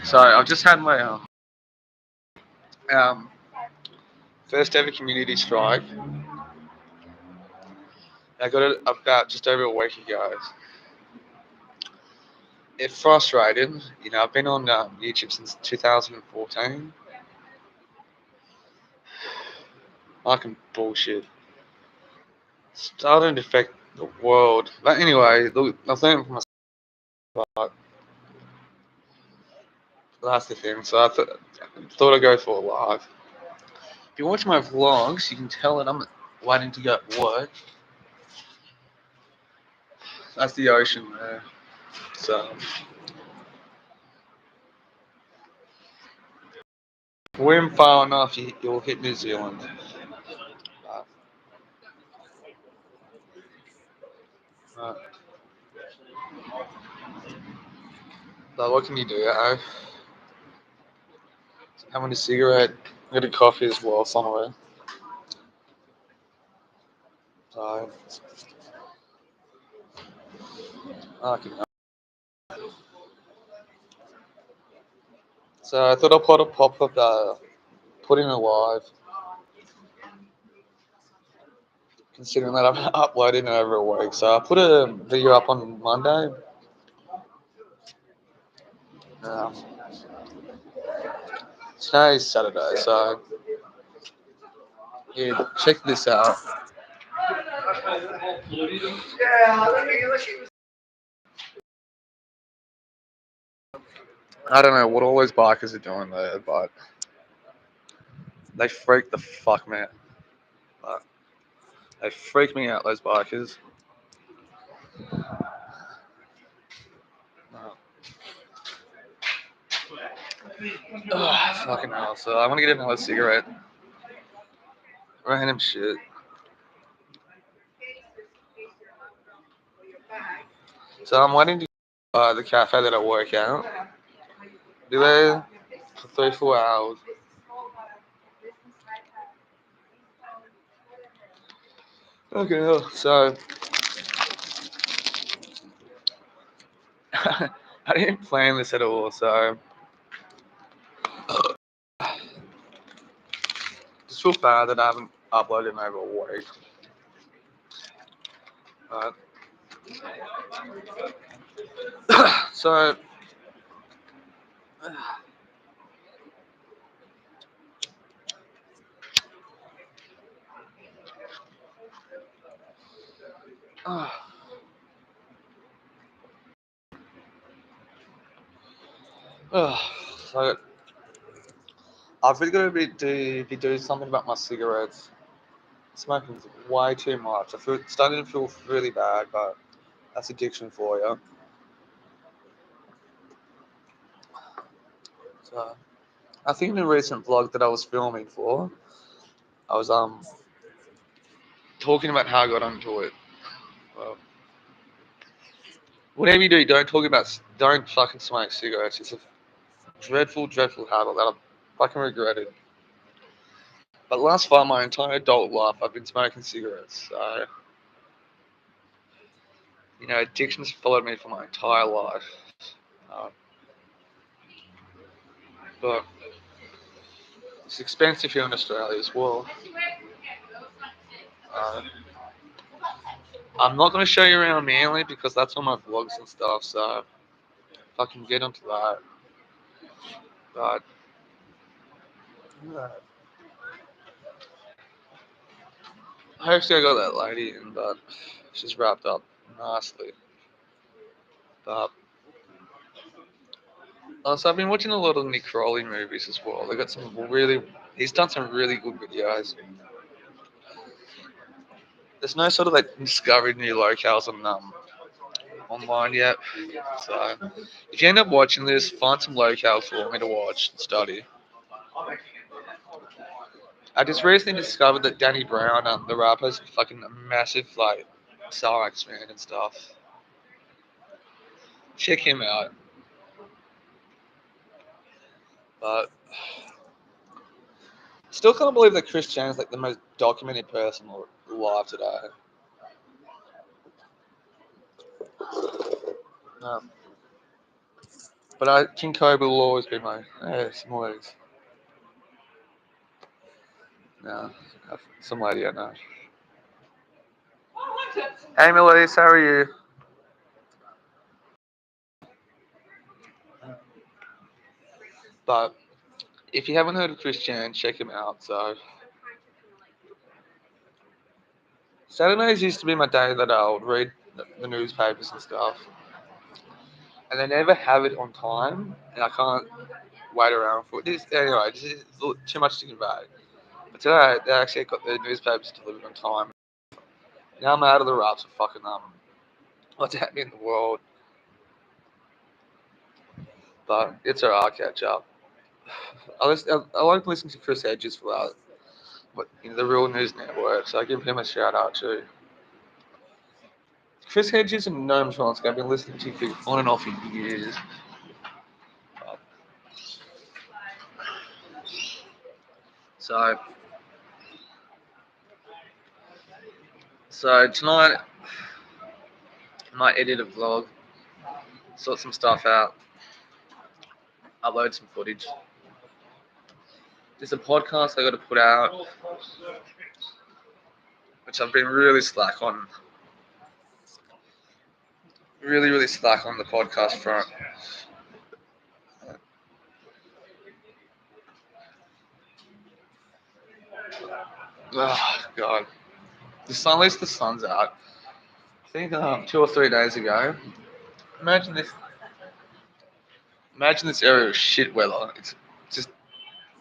So I've just had my um, first ever community strike. I got it about just over a week ago. It's frustrating. I've been on YouTube since 2014. Fucking bullshit. Starting to affect the world. But anyway, look, I think for myself, that's the thing. So thought I'd go for a live. If you watch my vlogs, you can tell that I'm waiting to go to work. That's the ocean there. So swim far enough, you'll hit New Zealand. Uh, uh, but what can you do? Having a cigarette, get a coffee as well somewhere. So, okay. So I thought I'd pop up, put in a live, considering that I've uploaded in over a week. So I put a video up on Monday. Um, Today's Saturday, so yeah, check this out. I don't know what all those bikers are doing there, but they freak the fuck me out. But they freak me out, those bikers. Uh, Fucking hell. So I want to get another cigarette. Random shit. So I'm waiting to the cafe that I work at. Be there for 3 4 hours. Okay, so I didn't plan this at all. So just feel bad that I haven't uploaded in over a week. But so uh, so I've really got to be doing something about my cigarettes. Smoking way too much. I feel starting to feel really bad, but that's addiction for you. So I think in a recent vlog that I was filming for, I was talking about how I got onto it. Well, whatever you do, don't fucking smoke cigarettes. It's a dreadful, dreadful habit that I've fucking regretted. But last far, my entire adult life, I've been smoking cigarettes. So addiction's followed me for my entire life. Uh, but it's expensive here in Australia as well. Uh, I'm not going to show you around Manly because that's on my vlogs and stuff, so if I can get onto that. But hopefully I got that lady in, but she's wrapped up nicely. But also, I've been watching a lot of Nick Crowley movies as well. They got he's done some really good videos. There's no sort of like discovered new locales online yet. So if you end up watching this, find some locales for me to watch and study. I just recently discovered that Danny Brown, the rapper, is fucking a massive like Sarx fan and stuff. Check him out. But still can't believe that Chris Chen's like the most documented person alive today. Um, but King Cobra will always be my some ladies. No, some lady I know. Hey, Melise, how are you? But if you haven't heard of Chris Chan, check him out. So Saturdays used to be my day that I would read the newspapers and stuff, and they never have it on time, and I can't wait around for it. Anyway, this is too much to convey. But today they actually got the newspapers delivered on time. Now I'm out of the ruts of fucking what's happening in the world, but it's alright. I'll catch up. I like listening to Chris Hedges for that. But the Real News Network, so I give him a shout out too. Chris Hedges and Noam Chomsky, I've been listening to for on and off for years. So, so tonight I might edit a vlog, sort some stuff out, upload some footage. There's a podcast I got to put out, which I've been really slack on. Really slack on the podcast front. Oh God, at least the sun's out. I think 2 or 3 days ago. Imagine this. Imagine this area of shit weather. It's just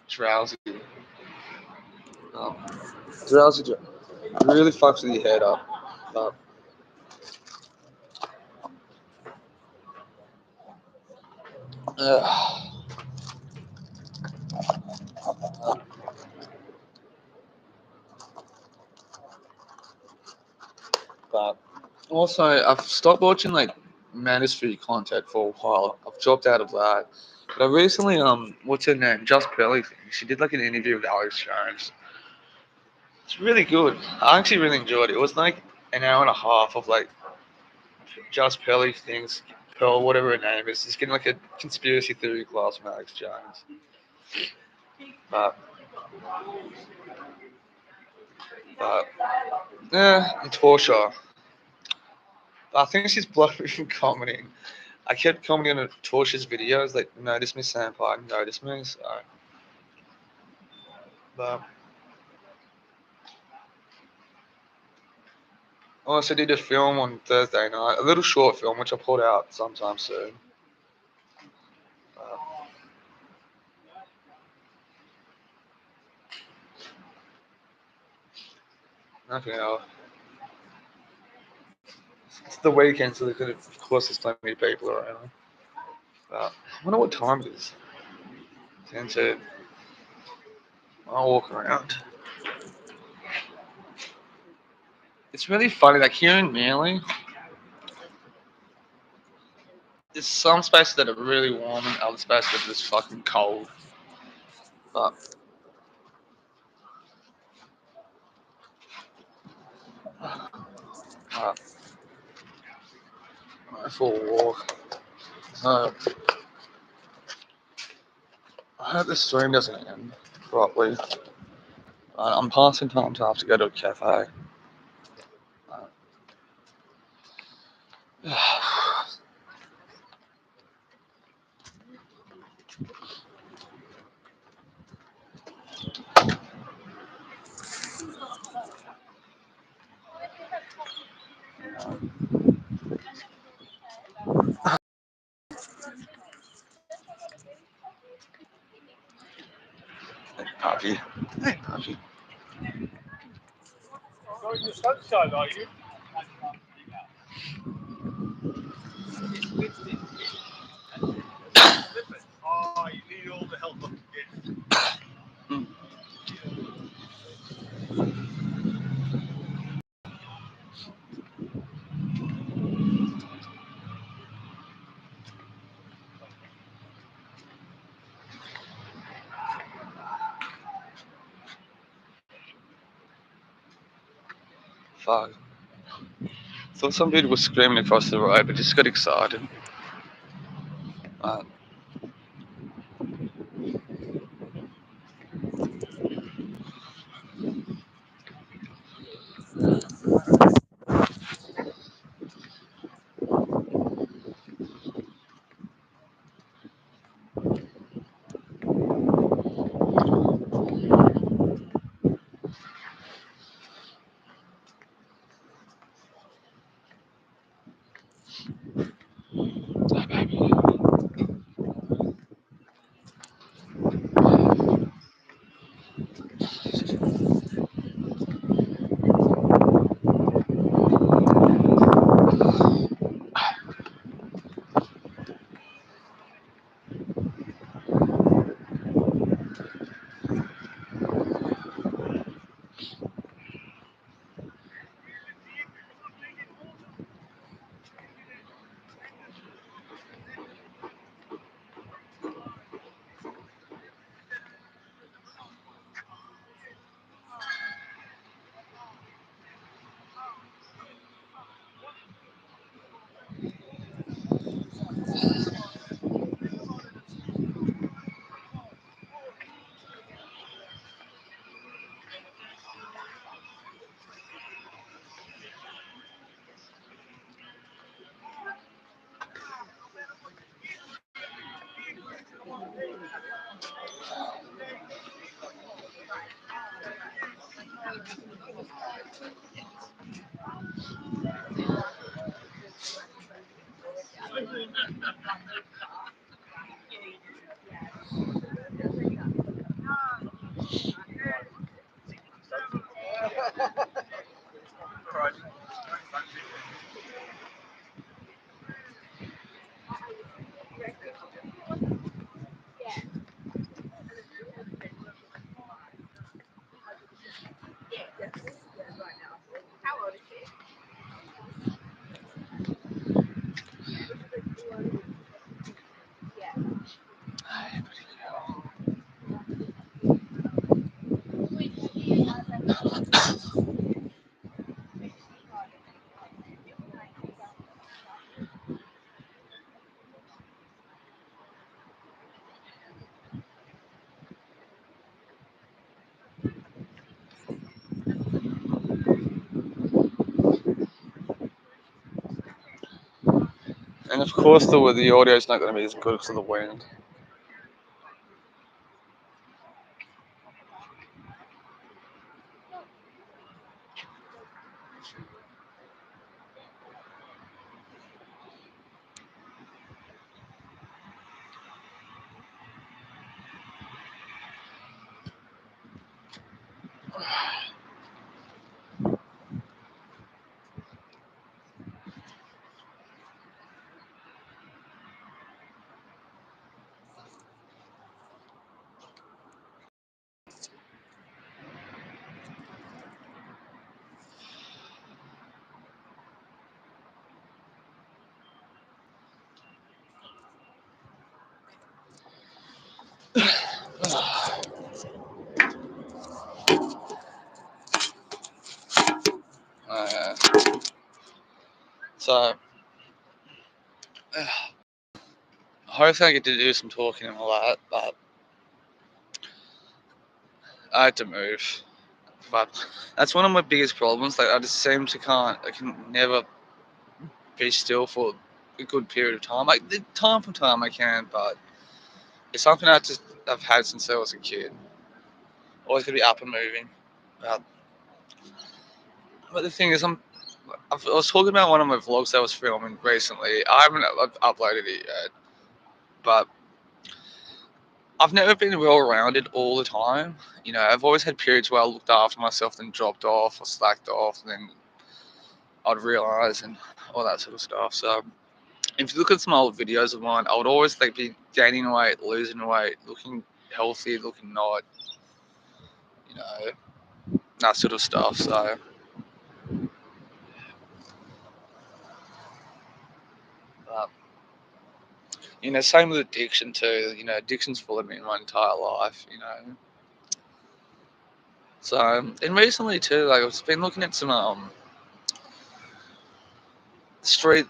drowsy. Um, drowsy. Really fucks with your head up. But, uh, but also, I've stopped watching like Manosphere content for a while. I've dropped out of that. But I recently, what's her name? Just Barely thing. She did like an interview with Alex Jones. It's really good. I actually really enjoyed it. It was like an hour and a half of like Just Pearly things, Pearl, whatever her name is, just getting like a conspiracy theory class from Alex Jones. But, but, yeah, and Torsha. I think she's blocked me from commenting. I kept commenting on Torsha's videos, like, notice me, Senpai, notice me, so. But, I also did a film on Thursday night, a little short film, which I'll put out sometime soon. Uh, Nothing else. It's the weekend, so of course there's plenty of people around. I wonder what time it is. 10 to. I'll walk around. It's really funny, like here in Manly, there's some spaces that are really warm and other spaces that are just fucking cold. But uh, for a walk. So I hope the stream doesn't end properly. I'm passing time to have to go to a cafe. Uh, Puppy. Hey, Puppy. Going to the sunshine, are you? Oh, you need all the help I can get. Fuck. Thought some dude was screaming across the road, but just got excited. Uh, and of course, the audio is not going to be as good because of the wind. Uh, so, hopefully, I get to do some talking and all that, but I had to move. But that's one of my biggest problems. Like, I just seem to can't, I can never be still for a good period of time. Like, time from time I can, but it's something I've had since I was a kid. Always gonna be up and moving. But, but the thing is, I was talking about one of my vlogs that I was filming recently. I haven't uploaded it yet, but I've never been well rounded all the time. You know, I've always had periods where I looked after myself, then dropped off or slacked off, and then I'd realise and all that sort of stuff. So if you look at some old videos of mine, I would always like be gaining weight, losing weight, looking healthy, looking not, you know, that sort of stuff. So, but, you know, same with addiction too. You know, addiction's followed me my entire life. You know, so and recently too, like I've been looking at some street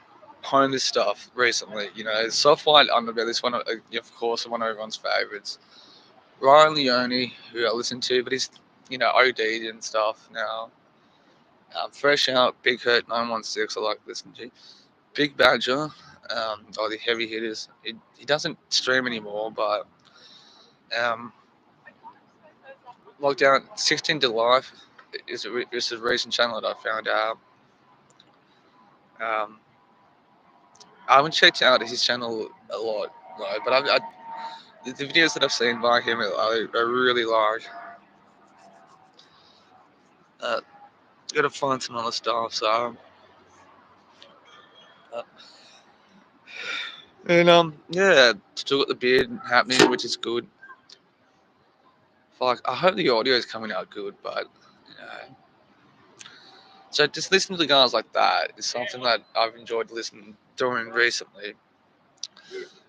honed this stuff recently. You know, Soft White Underbelly is of course, one of everyone's favorites. Ryan Leone, who I listen to, but he's OD'd and stuff now. Fresh Out, Big Hurt 916, I like listening to. Big Badger, or the heavy hitters. He doesn't stream anymore, but um, Lockdown 16 to Life is a recent channel that I found out. Um, I haven't checked out his channel a lot, though, but the videos that I've seen by him, I really like. Uh, Gotta find some other stuff, so. Uh, and yeah, still got the beard happening, which is good. Fuck, I hope the audio is coming out good, but you know. So just listening to guys like that is something that I've enjoyed doing recently.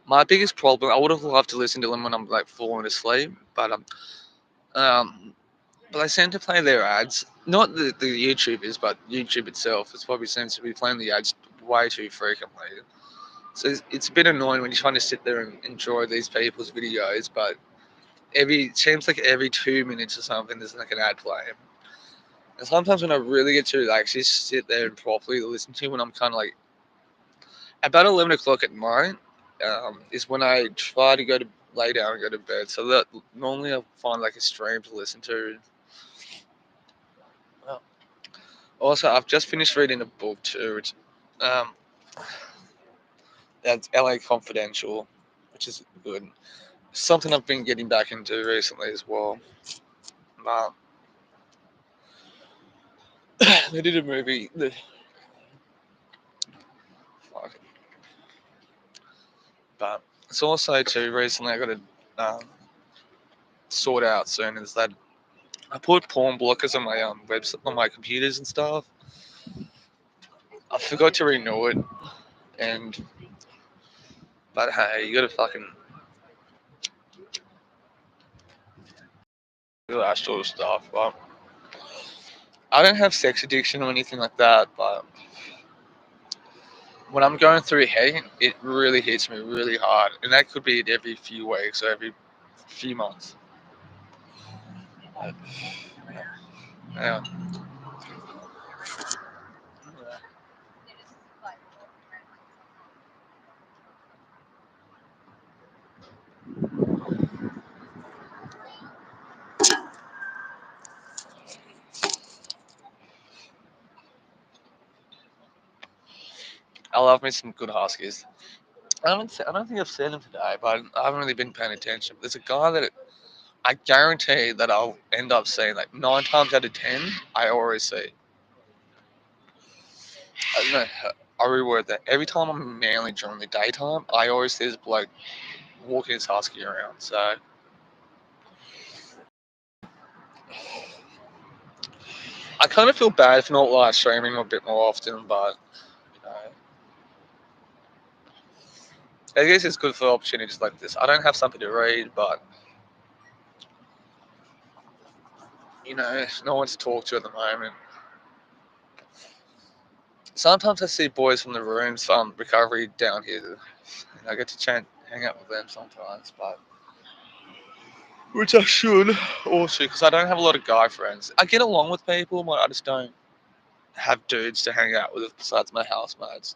My biggest problem, I would have loved to listen to them when I'm like falling asleep, um, but they seem to play their ads. Not the YouTubers, but YouTube itself. It probably seems to be playing the ads way too frequently. So it's a bit annoying when you're trying to sit there and enjoy these people's videos, but it seems like every 2 minutes or something there's like an ad playing. And sometimes when I really get to like actually sit there and properly listen to, when I'm kind of like about 11 o'clock at night, is when I try to go to lay down and go to bed. So that normally I find like a stream to listen to. Well, also, I've just finished reading a book too. Um, that's LA Confidential, which is good. Something I've been getting back into recently as well. But they did a movie. Fuck. But it's also too recently I got to sort out soon is that I put porn blockers on my website on my computers and stuff. I forgot to renew it, and but hey, you gotta fucking do that sort of stuff. But I don't have sex addiction or anything like that. But when I'm going through hate, it really hits me really hard, and that could be every few weeks or every few months. Yeah. I love me some good huskies. I don't think I've seen him today, but I haven't really been paying attention. There's a guy that I guarantee that I'll end up seeing like 9 times out of 10. I always see. I don't know. I reword that. Every time I'm manly during the daytime, I always see this bloke walking his husky around. So I kind of feel bad for not live streaming a bit more often, but you know, I guess it's good for opportunities like this. I don't have something to read, but no one to talk to at the moment. Sometimes I see boys from the rooms recovery down here. And I get to hang out with them sometimes, but which I should also because I don't have a lot of guy friends. I get along with people, but I just don't have dudes to hang out with besides my housemates,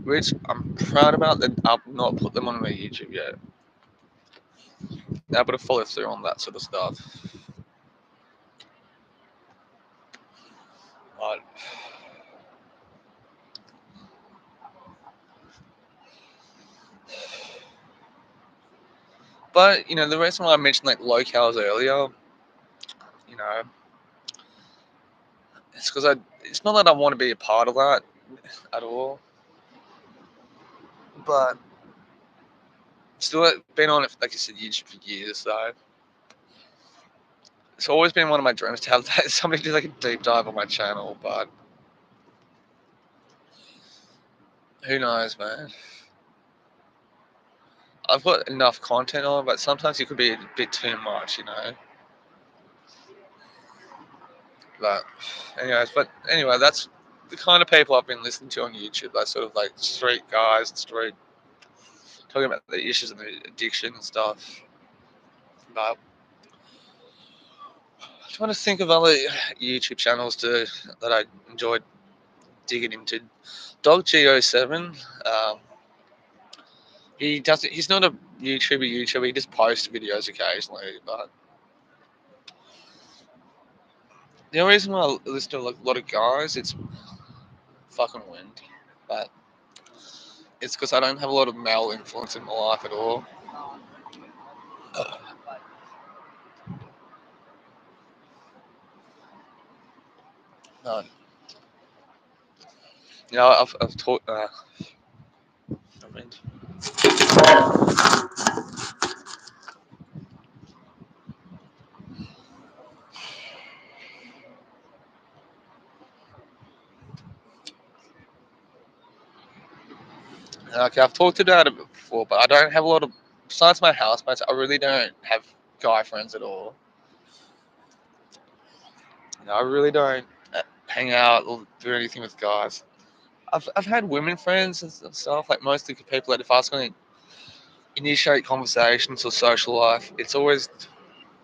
which I'm proud about that I've not put them on my YouTube yet. Able to follow through on that sort of stuff. But, the reason why I mentioned like locales earlier, you know, it's because it's not that I want to be a part of that at all, but still been on it, like I said, YouTube for years, so it's always been one of my dreams to have somebody do like a deep dive on my channel, but who knows, man. I've got enough content on, but sometimes it could be a bit too much, But anyway, that's the kind of people I've been listening to on YouTube. Those sort of like street guys and street talking about the issues and the addiction and stuff. But I'm trying to think of other YouTube channels too that I enjoyed digging into. Dog Go7. He doesn't. He's not a YouTuber. He just posts videos occasionally. But the only reason why I listen to like, a lot of guys, it's fucking wind. But it's because I don't have a lot of male influence in my life at all. No, I've taught. I mean, okay, I've talked about it before, but I don't have a lot of. Besides my housemates, I really don't have guy friends at all. I really don't hang out or do anything with guys. I've had women friends and stuff, like mostly people that if I was going to initiate conversations or social life, it's always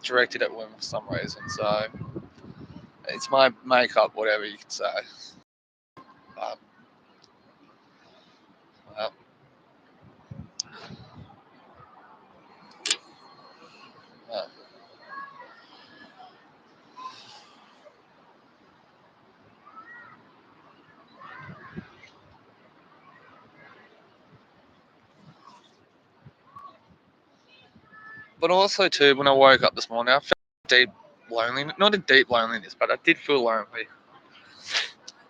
directed at women for some reason. So it's my makeup, whatever you could say. But, uh, uh, but also too, when I woke up this morning, I felt deep loneliness. Not a deep loneliness, but I did feel lonely.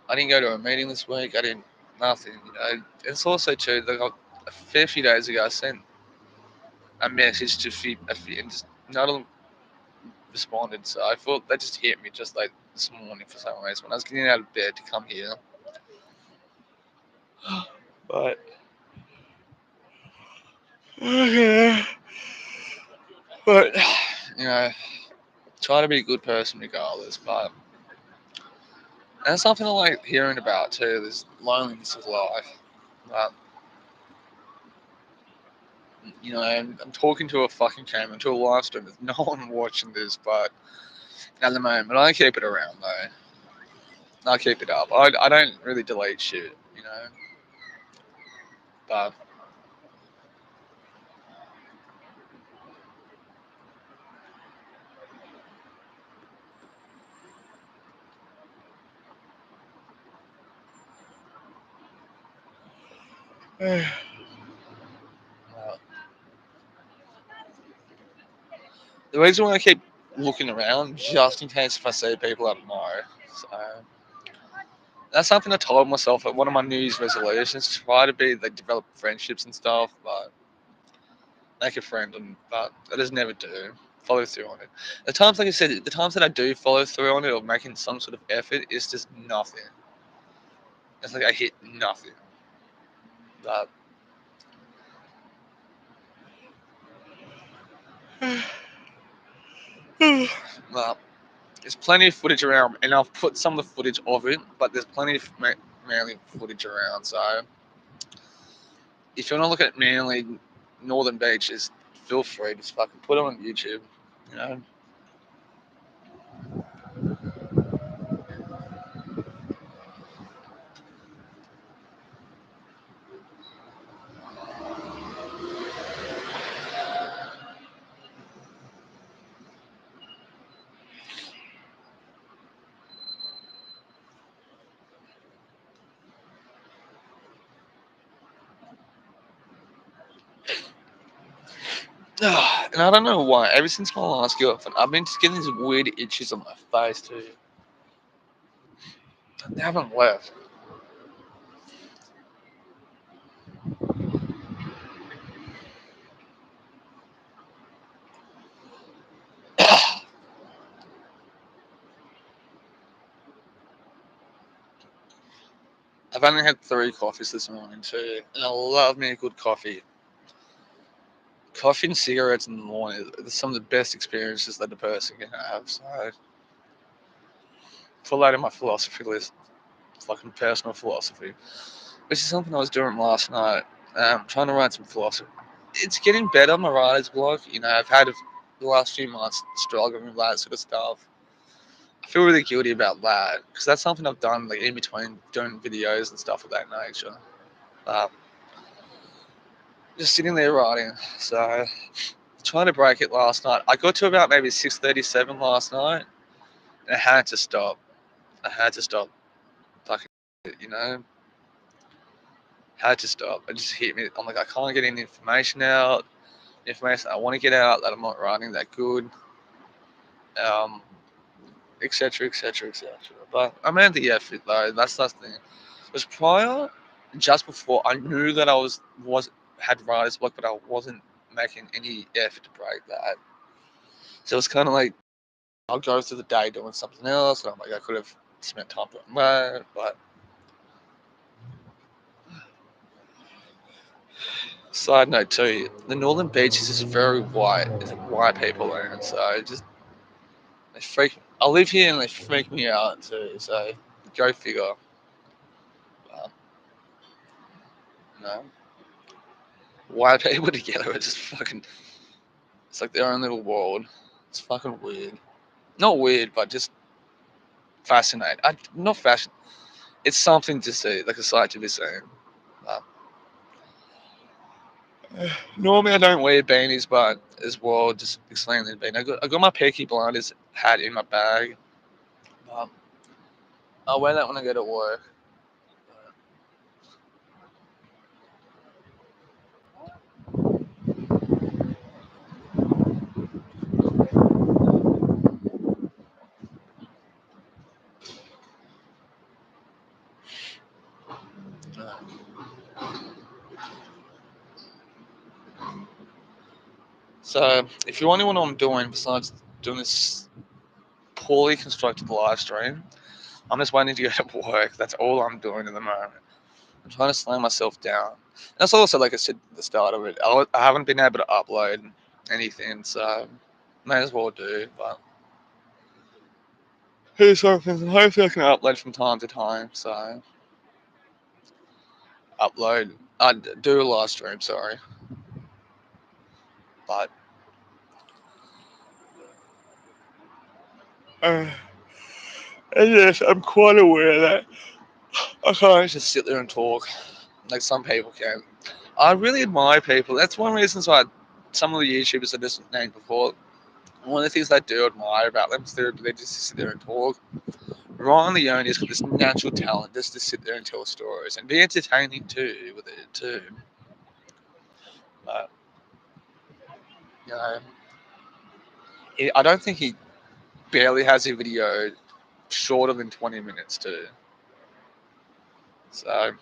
I didn't go to a meeting this week. I didn't nothing. It's also too that a fair few days ago I sent a message to a few and just none of them responded. So I thought that just hit me just like this morning for some reason when I was getting out of bed to come here. But okay, but you know, try to be a good person regardless. But that's something I like hearing about too. There's loneliness of life. But I'm talking to a fucking camera, to a live stream. There's no one watching this, but at the moment, I keep it around though. I keep it up. I don't really delete shit. But uh, the reason why I keep looking around, just in case if I see people I don't know. So that's something I told myself at one of my New Year's resolutions. Try to be like develop friendships and stuff, but make a friend, but I just never do follow through on it. The times, like I said, the times that I do follow through on it or making some sort of effort, it's just nothing. It's like I hit nothing. But well, there's plenty of footage around, and I've put some of the footage of it, but there's plenty of Manly footage around. So if you want to look at Manly Northern Beaches, feel free. Just fucking put it on YouTube. You know. And I don't know why. Ever since my last girlfriend, I've been just getting these weird itches on my face too. They haven't left. I've only had 3 coffees this morning too, and I love me a good coffee. Coffee and cigarettes in the morning are some of the best experiences that a person can have. So, put that in my philosophy list. fucking personal philosophy, which is something I was doing last night. Trying to write some philosophy. It's getting better, my writer's block. I've had the last few months struggling with that sort of stuff. I feel really guilty about that because that's something I've done like in between doing videos and stuff of that nature. Um, just sitting there writing. So trying to break it last night. I got to about maybe 6:37 last night, and I had to stop. I had to stop. Fucking, you know, had to stop. It just hit me. I'm like, I can't get any information out. Information I want to get out that I'm not writing that good. Etc. Etc. Etc. But I made the effort though. That's the thing. It was prior, just before I knew that I was had writer's block, but I wasn't making any effort to break that. So it was kind of like I'll go through the day doing something else, and I'm like I could have spent time doing that. But side note too, the Northern Beaches is very white. It's a white people land, so just they freak. I live here and they freak me out too. So go figure. Um, no, white people together are just fucking. It's like their own little world. It's fucking weird. Not weird, but just fascinating. Not fashion. It's something to see, like a sight to be seen. Uh, Normally I don't wear beanies, but as well, just explaining the beanie. I got my Peaky Blinders hat in my bag. Um, I'll wear that when I go to work. So, if you're wondering what I'm doing besides doing this poorly constructed live stream, I'm just waiting to go to work. That's all I'm doing at the moment. I'm trying to slow myself down. That's also, like I said at the start of it, I haven't been able to upload anything, so may as well do. But here's something. Hopefully, I can upload from time to time. So upload. I do a live stream. Sorry, but uh, and yes, I'm quite aware that I can't just sit there and talk like some people can. I really admire people. That's one reason why some of the YouTubers I just named before. One of the things I do admire about them is their ability to sit there and talk. Ryan Leone's got this natural talent just to sit there and tell stories and be entertaining too with it too. But you know, I don't think he barely has a video shorter than 20 minutes too. So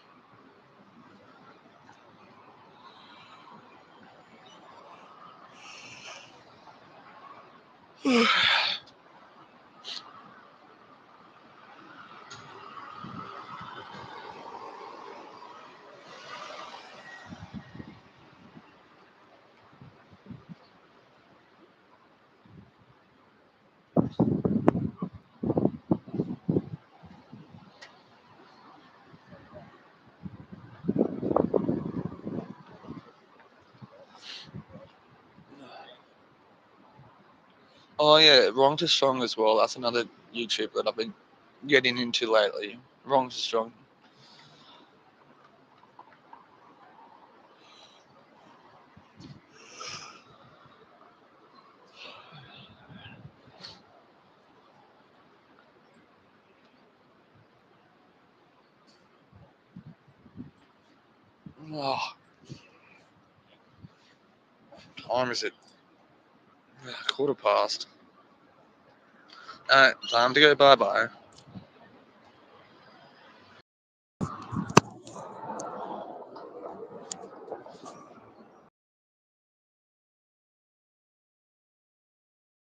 oh yeah, Wrong to Strong as well. That's another YouTube that I've been getting into lately. Wrong to Strong. Oh, time is it? Quarter past. Time to go bye bye.